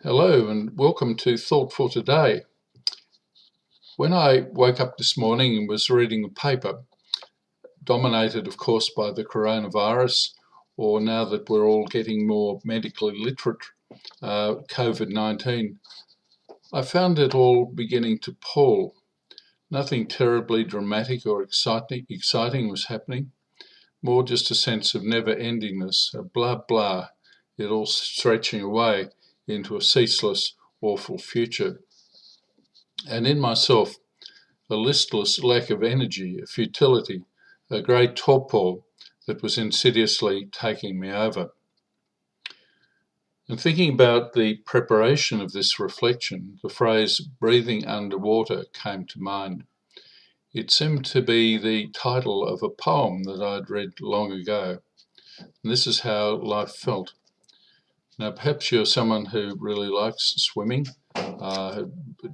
Hello and welcome to Thought for Today. When I woke up this morning and was reading the paper, dominated of course by the coronavirus, or now that we're all getting more medically literate, COVID-19, I found it all beginning to pall. Nothing terribly dramatic or exciting was happening, more just a sense of never-endingness, a blah blah, it all stretching away into a ceaseless, awful future. And in myself, a listless lack of energy, a futility, a great torpor that was insidiously taking me over. And thinking about the preparation of this reflection, the phrase breathing underwater came to mind. It seemed to be the title of a poem that I'd read long ago. And this is how life felt. Now, perhaps you're someone who really likes swimming,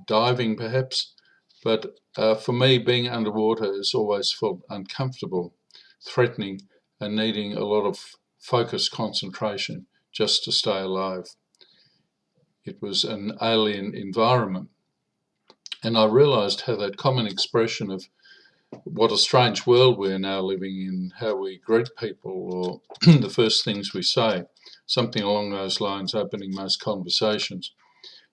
diving perhaps, but for me, being underwater has always felt uncomfortable, threatening, and needing a lot of focused concentration just to stay alive. It was an alien environment. And I realised how that common expression of what a strange world we're now living in, how we greet people, or the first things we say, something along those lines opening most conversations,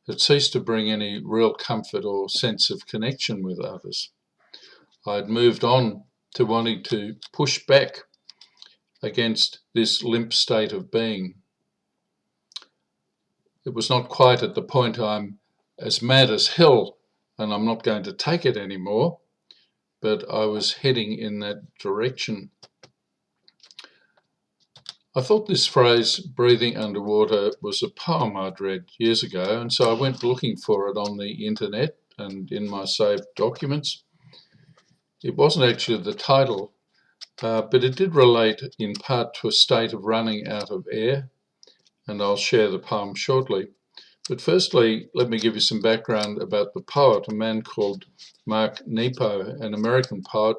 had ceased to bring any real comfort or sense of connection with others. I'd moved on to wanting to push back against this limp state of being. It was not quite at the point I'm as mad as hell and I'm not going to take it anymore, but I was heading in that direction. I thought this phrase, breathing underwater, was a poem I'd read years ago, and so I went looking for it on the internet and in my saved documents. It wasn't actually the title, but it did relate in part to a state of running out of air, and I'll share the poem shortly. But firstly, let me give you some background about the poet, a man called Mark Nepo, an American poet.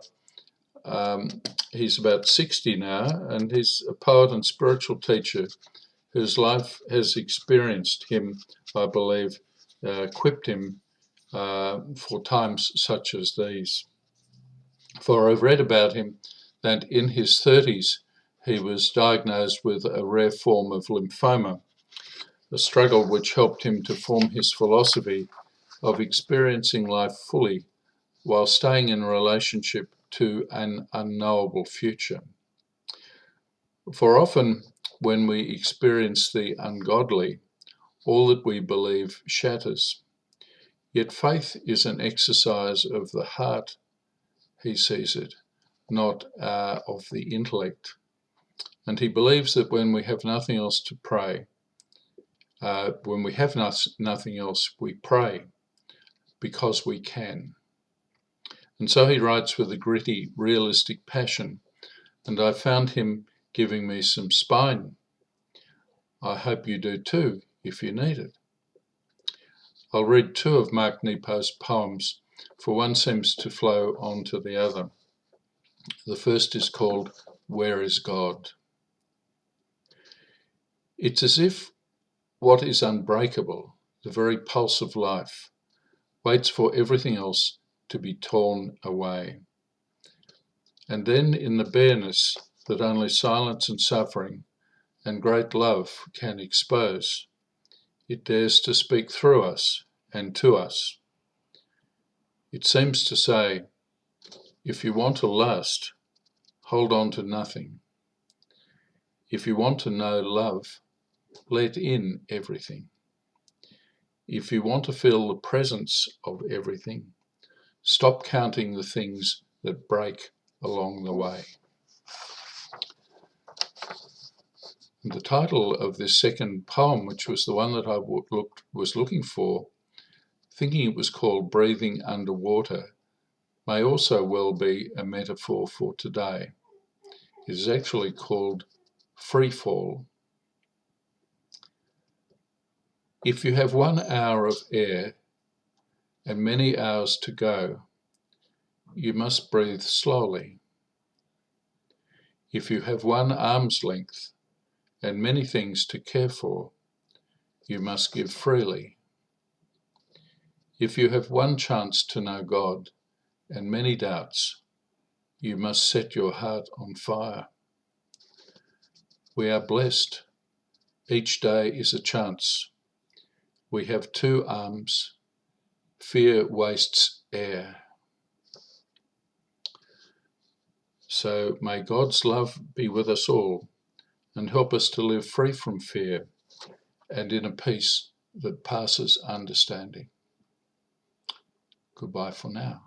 He's about 60 now, and he's a poet and spiritual teacher whose life has experienced him, I believe, equipped him for times such as these. For I've read about him that in his 30s he was diagnosed with a rare form of lymphoma, a struggle which helped him to form his philosophy of experiencing life fully while staying in relationship to an unknowable future. For often when we experience the ungodly, all that we believe shatters. Yet faith is an exercise of the heart, he sees it, not of the intellect. And he believes that when we have nothing else to pray, when we have nothing else, we pray because we can. And so he writes with a gritty, realistic passion, and I found him giving me some spine. I hope you do too, if you need it. I'll read two of Mark Nepo's poems, for one seems to flow on to the other. The first is called Where is God? It's as if what is unbreakable, the very pulse of life, waits for everything else to be torn away. And then in the bareness that only silence and suffering and great love can expose, it dares to speak through us and to us. It seems to say, if you want to last, hold on to nothing. If you want to know love, let in everything. If you want to feel the presence of everything, stop counting the things that break along the way. And the title of this second poem, which was the one that I was looking for, thinking it was called Breathing Underwater, may also well be a metaphor for today. It is actually called Free Fall. If you have 1 hour of air and many hours to go, you must breathe slowly. If you have 1 arm's length and many things to care for, you must give freely. If you have one chance to know God and many doubts, you must set your heart on fire. We are blessed. Each day is a chance. We have 2 arms. Fear wastes air. So may God's love be with us all and help us to live free from fear and in a peace that passes understanding. Goodbye for now.